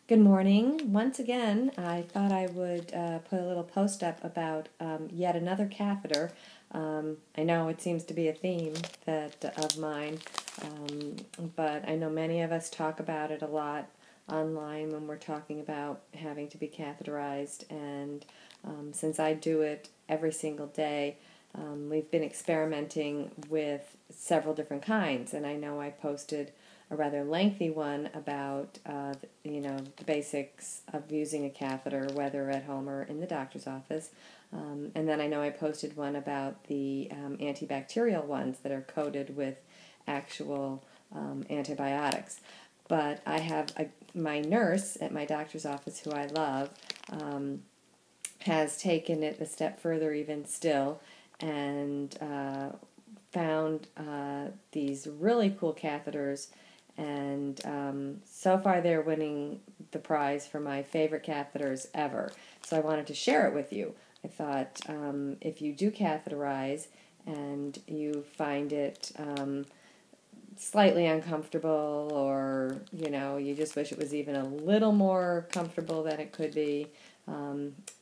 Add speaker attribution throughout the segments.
Speaker 1: Good morning. Once again, I thought I would put a little post up about yet another catheter. I know it seems to be a theme of mine, but I know many of us talk about it a lot online when we're talking about having to be catheterized, and since I do it every single day, we've been experimenting with several different kinds, and I know I posted a rather lengthy one about the basics of using a catheter, whether at home or in the doctor's office. And then I know I posted one about the antibacterial ones that are coated with actual antibiotics. But I have my nurse at my doctor's office, who I love, has taken it a step further even still, and found these really cool catheters, and so far they're winning the prize for my favorite catheters ever. So I wanted to share it with you. I thought if you do catheterize and you find it slightly uncomfortable, or you just wish it was even a little more comfortable than it could be,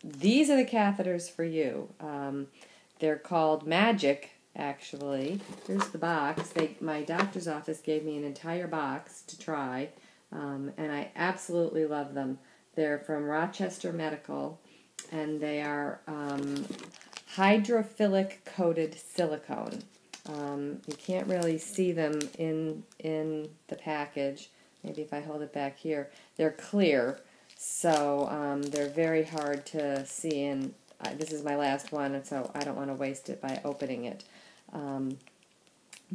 Speaker 1: these are the catheters for you. They're called Magic. Actually, here's the box. My doctor's office gave me an entire box to try, and I absolutely love them. They're from Rochester Medical, and they are hydrophilic coated silicone. You can't really see them in the package. Maybe if I hold it back here. They're clear, so they're very hard to see, and this is my last one, and so I don't want to waste it by opening it.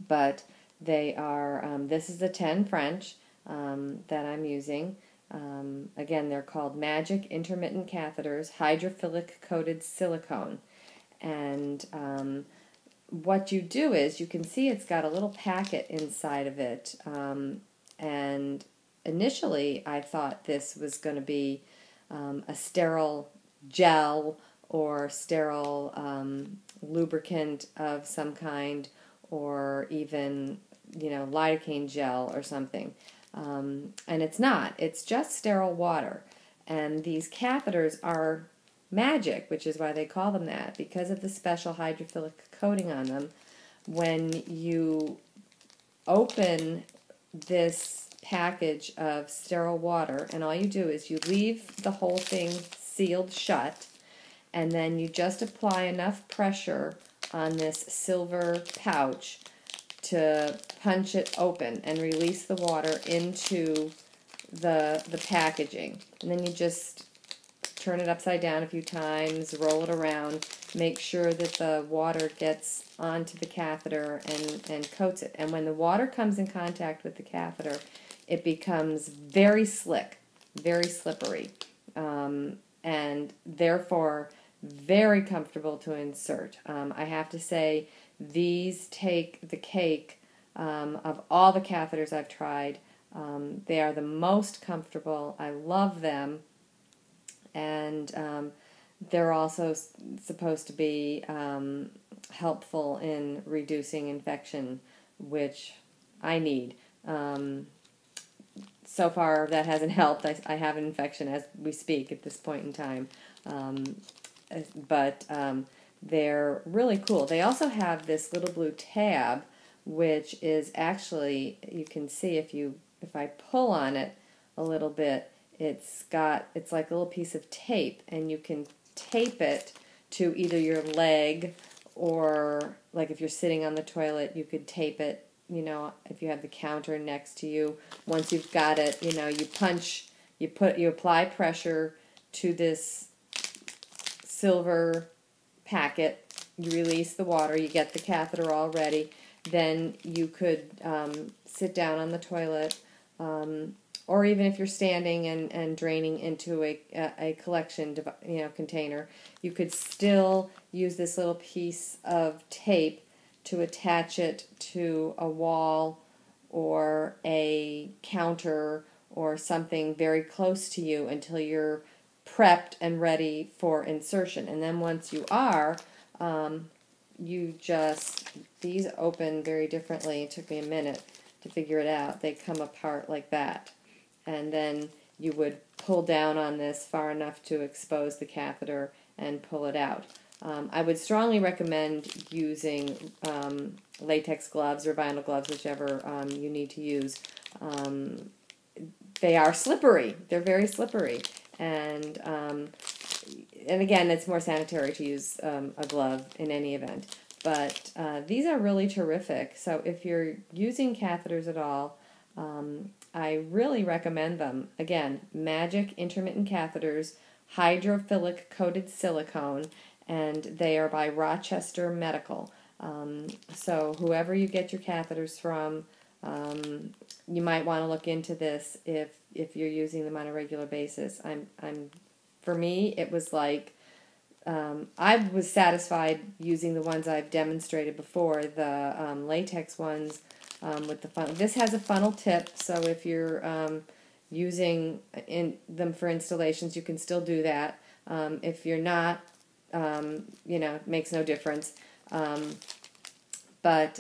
Speaker 1: But they are, this is the 10 French that I'm using. Again, they're called Magic Intermittent Catheters, Hydrophilic Coated Silicone. And what you do is, you can see it's got a little packet inside of it. And initially I thought this was going to be a sterile gel or sterile lubricant of some kind, or even lidocaine gel or something, and it's not. It's just sterile water. And these catheters are magic, which is why they call them that, because of the special hydrophilic coating on them. When you open this package of sterile water, and all you do is you leave the whole thing sealed shut, and then you just apply enough pressure on this silver pouch to punch it open and release the water into the packaging. And then you just turn it upside down a few times, roll it around, make sure that the water gets onto the catheter and coats it. And when the water comes in contact with the catheter, it becomes very slick, very slippery, and therefore very comfortable to insert. I have to say, these take the cake of all the catheters I've tried. They are the most comfortable. I love them, and they're also supposed to be helpful in reducing infection, which I need. So far that hasn't helped. I have an infection as we speak at this point in time. But they're really cool. They also have this little blue tab, which is actually, you can see if I pull on it a little bit, it's like a little piece of tape, and you can tape it to either your leg, or like if you're sitting on the toilet, you could tape it, if you have the counter next to you. Once you've got it, you apply pressure to this silver packet, you release the water, you get the catheter all ready, then you could sit down on the toilet, or even if you're standing and draining into a collection container, you could still use this little piece of tape to attach it to a wall or a counter or something very close to you until you're prepped and ready for insertion. And then once you are, these open very differently. It took me a minute to figure it out. They come apart like that. And then you would pull down on this far enough to expose the catheter and pull it out. I would strongly recommend using latex gloves or vinyl gloves, whichever you need to use. They are slippery. They're very slippery. And again, it's more sanitary to use a glove in any event. But these are really terrific. So if you're using catheters at all, I really recommend them. Again, Magic Intermittent Catheters, hydrophilic coated silicone, and they are by Rochester Medical. So whoever you get your catheters from, you might want to look into this if you're using them on a regular basis. For me, it was like I was satisfied using the ones I've demonstrated before, the latex ones with the funnel. This has a funnel tip, so if you're using them for installations, you can still do that. If you're not, it makes no difference. But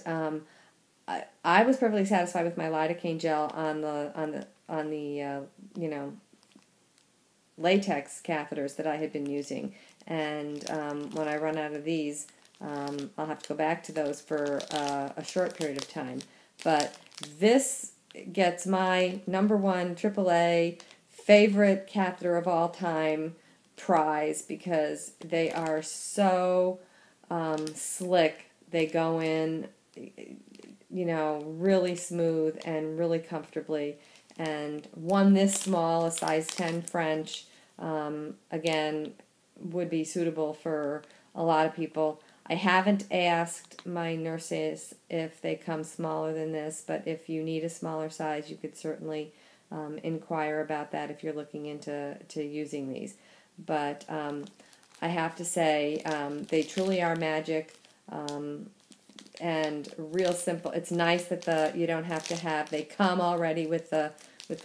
Speaker 1: I was perfectly satisfied with my lidocaine gel on the latex catheters that I had been using, and when I run out of these, I'll have to go back to those for a short period of time. But this gets my #1 AAA favorite catheter of all time prize because they are so slick. They go in, really smooth and really comfortably. And one this small, a size 10 French, again, would be suitable for a lot of people. I haven't asked my nurses if they come smaller than this, but if you need a smaller size, you could certainly inquire about that if you're looking into using these. But I have to say, they truly are magic and real simple. It's nice that you don't have to have, they come already with the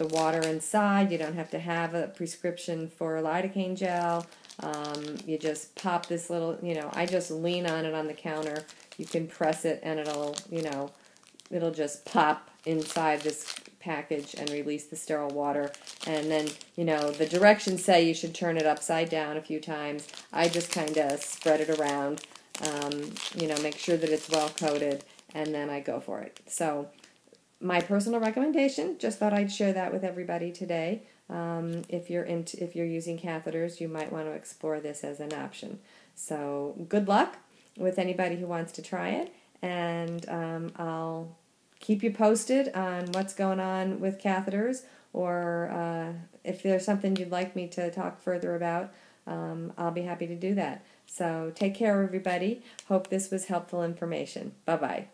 Speaker 1: water inside. You don't have to have a prescription for lidocaine gel. You just pop this little, I just lean on it on the counter. You can press it and it'll just pop inside this package and release the sterile water. And then, the directions say you should turn it upside down a few times. I just kind of spread it around, make sure that it's well coated, and then I go for it. So my personal recommendation, just thought I'd share that with everybody today. If you're using catheters, you might want to explore this as an option. So good luck with anybody who wants to try it, and I'll keep you posted on what's going on with catheters, or if there's something you'd like me to talk further about, I'll be happy to do that. So take care, everybody. Hope this was helpful information. Bye-bye.